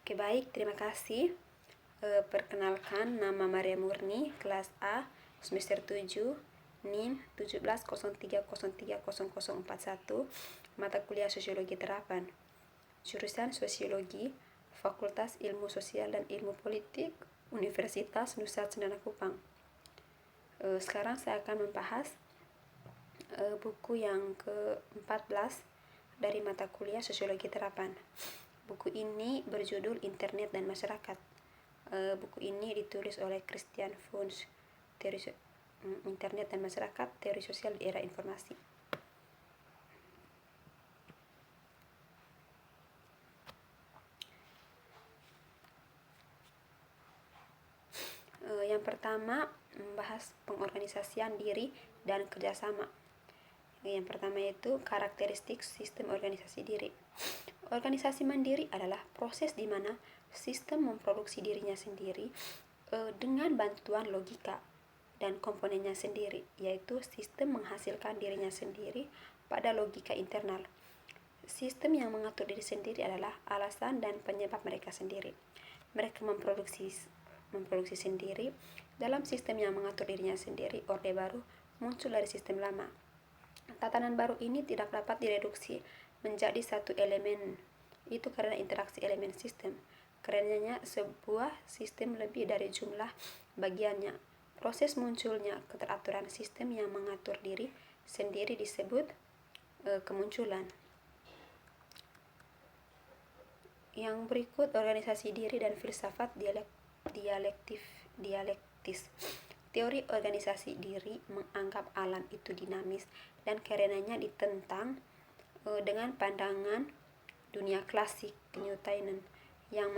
Oke, baik, terima kasih. Perkenalkan, nama Maria Murni, kelas A, semester 7, NIM 1703030041, mata kuliah Sosiologi Terapan, jurusan Sosiologi, Fakultas Ilmu Sosial dan Ilmu Politik, Universitas Nusa Cendana Kupang. Sekarang saya akan membahas buku yang ke-14 dari mata kuliah Sosiologi Terapan. Buku ini berjudul Internet dan Masyarakat. Buku ini ditulis oleh Christian Funz, Internet dan Masyarakat, Teori Sosial di Era Informasi. Yang pertama, membahas pengorganisasian diri dan kerjasama. Yang pertama yaitu karakteristik sistem organisasi diri. Organisasi mandiri adalah proses di mana sistem memproduksi dirinya sendiri dengan bantuan logika dan komponennya sendiri, yaitu sistem menghasilkan dirinya sendiri pada logika internal. Sistem yang mengatur diri sendiri adalah alasan dan penyebab mereka sendiri. Mereka memproduksi sendiri. Dalam sistem yang mengatur dirinya sendiri, orde baru muncul dari sistem lama. Tatanan baru ini tidak dapat direduksi menjadi satu elemen, itu karena interaksi elemen sistem. Karenanya sebuah sistem lebih dari jumlah bagiannya. Proses munculnya keteraturan sistem yang mengatur diri sendiri disebut kemunculan. Yang berikut organisasi diri dan filsafat dialektis. Teori organisasi diri menganggap alam itu dinamis dan karenanya ditentang dengan pandangan dunia klasik Newtonian yang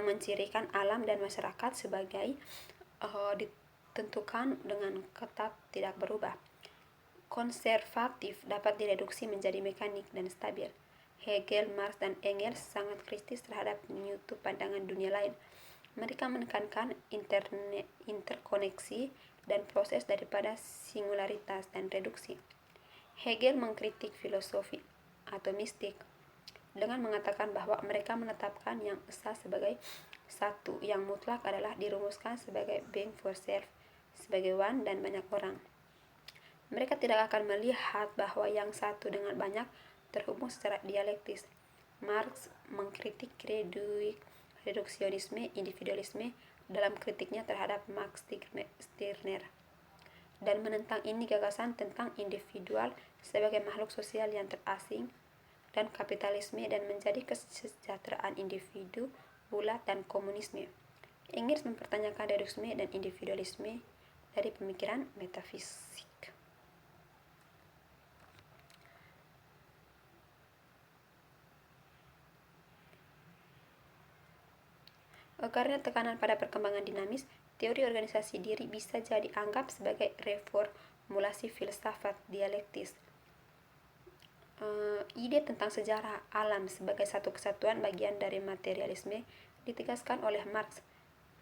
mencirikan alam dan masyarakat sebagai ditentukan dengan ketat tidak berubah. Konservatif dapat direduksi menjadi mekanik dan stabil. Hegel, Marx, dan Engels sangat kritis terhadap mutu pandangan dunia lain. Mereka menekankan interkoneksi dan proses daripada singularitas dan reduksi. Hegel mengkritik filosofi atomistik dengan mengatakan bahwa mereka menetapkan yang esa sebagai satu, yang mutlak adalah dirumuskan sebagai being for self, sebagai one dan banyak orang. Mereka tidak akan melihat bahwa yang satu dengan banyak terhubung secara dialektis. Marx mengkritik reduksionisme individualisme dalam kritiknya terhadap Max Stirner dan menentang ini gagasan tentang individual sebagai makhluk sosial yang terasing dan kapitalisme dan menjadi kesejahteraan individu bulat dan komunisme. Engels mempertanyakan reduksisme dan individualisme dari pemikiran metafisik. Karena tekanan pada perkembangan dinamis, teori organisasi diri bisa jadi anggap sebagai reformulasi filsafat dialektis. Ide tentang sejarah alam sebagai satu kesatuan bagian dari materialisme ditegaskan oleh Marx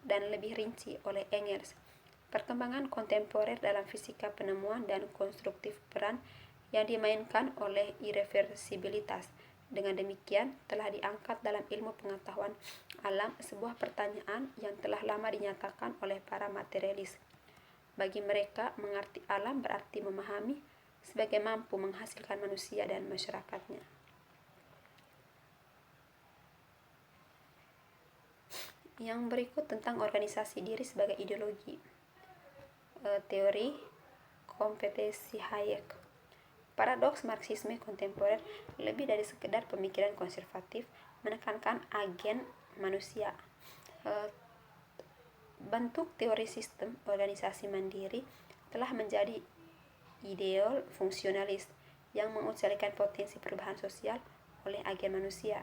dan lebih rinci oleh Engels. Perkembangan kontemporer dalam fisika penemuan dan konstruktif peran yang dimainkan oleh irreversibilitas. Dengan demikian, telah diangkat dalam ilmu pengetahuan alam sebuah pertanyaan yang telah lama dinyatakan oleh para materialis. Bagi mereka, mengerti alam berarti memahami sebagai mampu menghasilkan manusia dan masyarakatnya. Yang berikut tentang organisasi diri sebagai ideologi. Teori kompetensi Hayek. Paradoks Marxisme kontemporer lebih dari sekedar pemikiran konservatif menekankan agen manusia. Bentuk teori sistem organisasi mandiri telah menjadi ideal fungsionalis yang mengucapkan potensi perubahan sosial oleh agen manusia.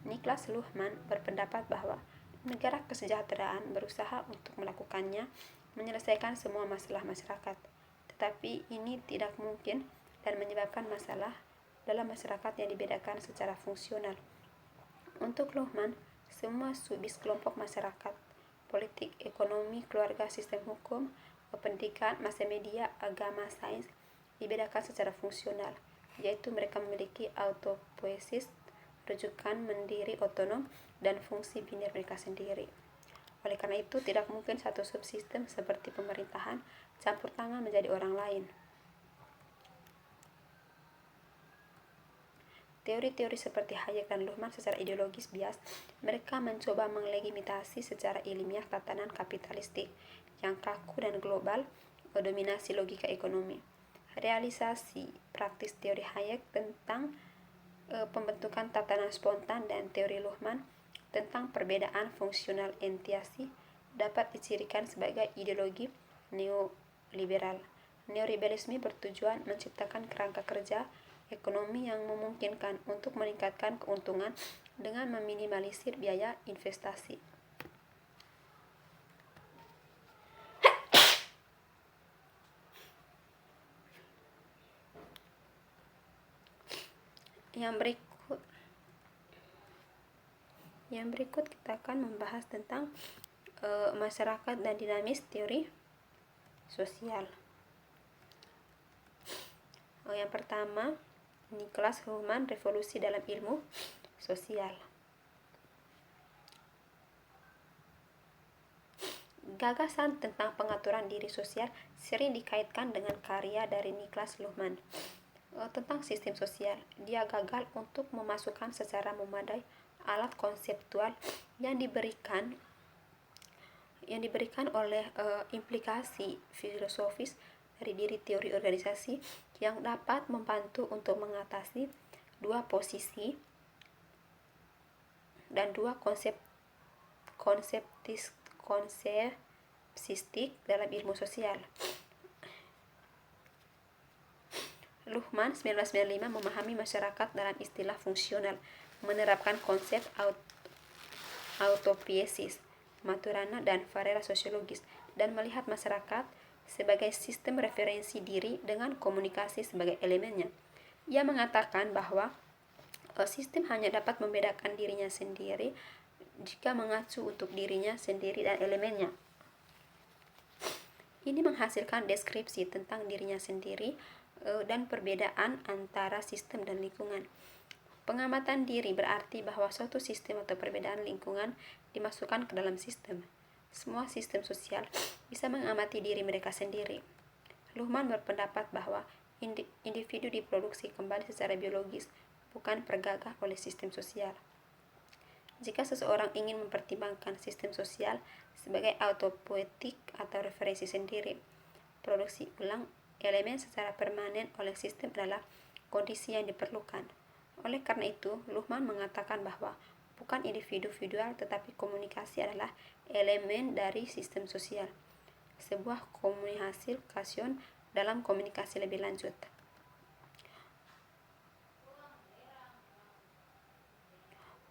Niklas Luhmann berpendapat bahwa negara kesejahteraan berusaha untuk melakukannya menyelesaikan semua masalah masyarakat, tetapi ini tidak mungkin dan menyebabkan masalah dalam masyarakat yang dibedakan secara fungsional. Untuk Luhmann, semua subjek kelompok masyarakat, politik, ekonomi, keluarga, sistem hukum, pendidikan, massa media, agama, sains dibedakan secara fungsional, yaitu mereka memiliki autopoiesis, rujukan mandiri otonom dan fungsi biner mereka sendiri. Oleh karena itu, tidak mungkin satu subsistem seperti pemerintahan campur tangan menjadi orang lain. Teori-teori seperti Hayek dan Luhmann secara ideologis bias, mereka mencoba melegitimasi secara ilmiah tatanan kapitalistik yang kaku dan global, mendominasi logika ekonomi. Realisasi praktis teori Hayek tentang pembentukan tatanan spontan dan teori Luhmann tentang perbedaan fungsional entiasi dapat dicirikan sebagai ideologi neoliberal. Neoliberalisme bertujuan menciptakan kerangka kerja ekonomi yang memungkinkan untuk meningkatkan keuntungan dengan meminimalisir biaya investasi. Yang berikut kita akan membahas tentang masyarakat dan dinamis teori sosial. Yang pertama, Niklas Luhmann, revolusi dalam ilmu sosial. Gagasan tentang pengaturan diri sosial sering dikaitkan dengan karya dari Niklas Luhmann tentang sistem sosial. Dia gagal untuk memasukkan secara memadai alat konseptual yang diberikan oleh implikasi filosofis dari diri teori organisasi yang dapat membantu untuk mengatasi dua posisi dan dua konseptistik dalam ilmu sosial. Luhmann 1995 memahami masyarakat dalam istilah fungsional, menerapkan konsep autopiesis, Maturana dan Varela sosiologis, dan melihat masyarakat sebagai sistem referensi diri dengan komunikasi sebagai elemennya. Ia mengatakan bahwa sistem hanya dapat membedakan dirinya sendiri jika mengacu untuk dirinya sendiri dan elemennya. Ini menghasilkan deskripsi tentang dirinya sendiri dan perbedaan antara sistem dan lingkungan. Pengamatan diri berarti bahwa suatu sistem atau perbedaan lingkungan dimasukkan ke dalam sistem. Semua sistem sosial bisa mengamati diri mereka sendiri. Luhmann berpendapat bahwa individu diproduksi kembali secara biologis, bukan pergagah oleh sistem sosial. Jika seseorang ingin mempertimbangkan sistem sosial sebagai autopoietik atau referensi sendiri, produksi ulang elemen secara permanen oleh sistem adalah kondisi yang diperlukan. Oleh karena itu, Luhmann mengatakan bahwa bukan individu-individual tetapi komunikasi adalah elemen dari sistem sosial, sebuah komunikasi dalam komunikasi lebih lanjut.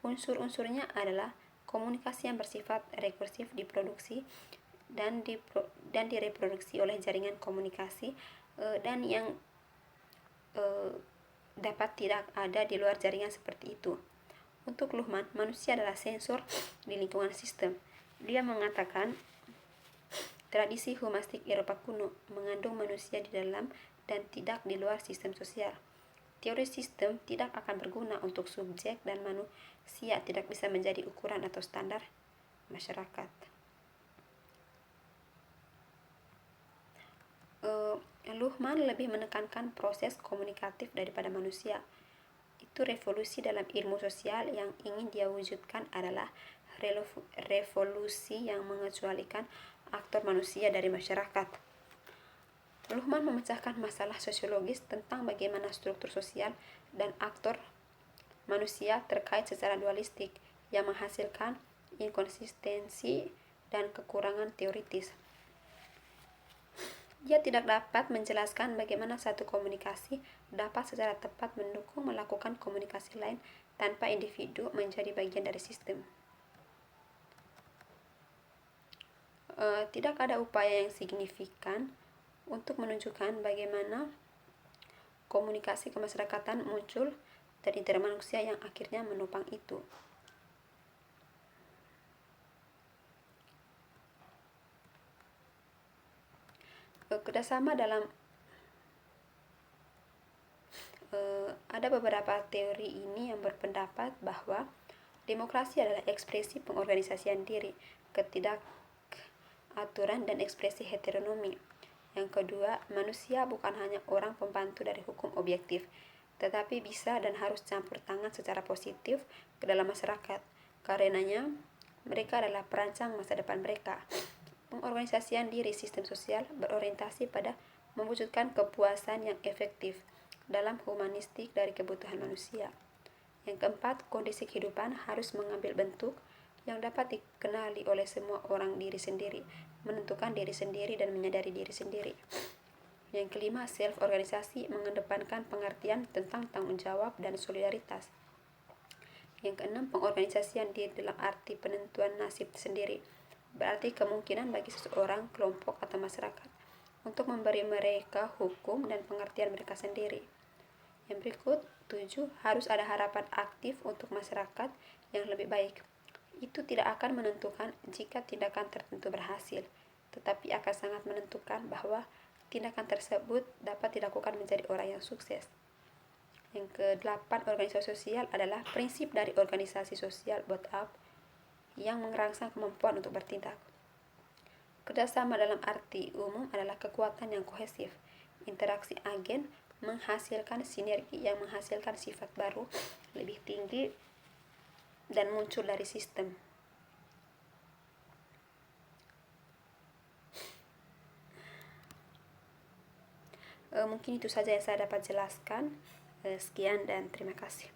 Unsur-unsurnya adalah komunikasi yang bersifat rekursif diproduksi dan direproduksi oleh jaringan komunikasi dan yang dapat tidak ada di luar jaringan seperti itu. Untuk Luhmann, manusia adalah sensor di lingkungan sistem. Dia mengatakan tradisi humanistik Eropa kuno mengandung manusia di dalam dan tidak di luar sistem sosial. Teori sistem tidak akan berguna untuk subjek dan manusia tidak bisa menjadi ukuran atau standar masyarakat. Luhmann lebih menekankan proses komunikatif daripada manusia. Itu revolusi dalam ilmu sosial yang ingin dia wujudkan adalah revolusi yang mengecualikan aktor manusia dari masyarakat. Luhmann memecahkan masalah sosiologis tentang bagaimana struktur sosial dan aktor manusia terkait secara dualistik yang menghasilkan inkonsistensi dan kekurangan teoritis. Dia tidak dapat menjelaskan bagaimana satu komunikasi dapat secara tepat mendukung melakukan komunikasi lain tanpa individu menjadi bagian dari sistem. Tidak ada upaya yang signifikan untuk menunjukkan bagaimana komunikasi kemasyarakatan muncul dari interaksi manusia yang akhirnya menopang itu. Ada beberapa teori ini yang berpendapat bahwa demokrasi adalah ekspresi pengorganisasian diri, ketidakaturan, dan ekspresi heteronomi. Yang kedua, manusia bukan hanya orang pembantu dari hukum objektif, tetapi bisa dan harus campur tangan secara positif ke dalam masyarakat. Karenanya, mereka adalah perancang masa depan mereka. Pengorganisasian diri sistem sosial berorientasi pada mewujudkan kepuasan yang efektif dalam humanistik dari kebutuhan manusia. Yang keempat, kondisi kehidupan harus mengambil bentuk yang dapat dikenali oleh semua orang diri sendiri, menentukan diri sendiri dan menyadari diri sendiri. Yang kelima, self-organisasi mengedepankan pengertian tentang tanggung jawab dan solidaritas. Yang keenam, pengorganisasian diri dalam arti penentuan nasib sendiri, berarti kemungkinan bagi seseorang, kelompok, atau masyarakat untuk memberi mereka hukum dan pengertian mereka sendiri. Yang berikut, 7, harus ada harapan aktif untuk masyarakat yang lebih baik. Itu tidak akan menentukan jika tindakan tertentu berhasil, tetapi akan sangat menentukan bahwa tindakan tersebut dapat dilakukan menjadi orang yang sukses. Yang ke-8, organisasi sosial adalah prinsip dari organisasi sosial bottom-up yang merangsang kemampuan untuk bertindak. Kerjasama dalam arti umum adalah kekuatan yang kohesif. Interaksi agen menghasilkan sinergi yang menghasilkan sifat baru lebih tinggi dan muncul dari sistem. Mungkin itu saja yang saya dapat jelaskan. Sekian dan terima kasih.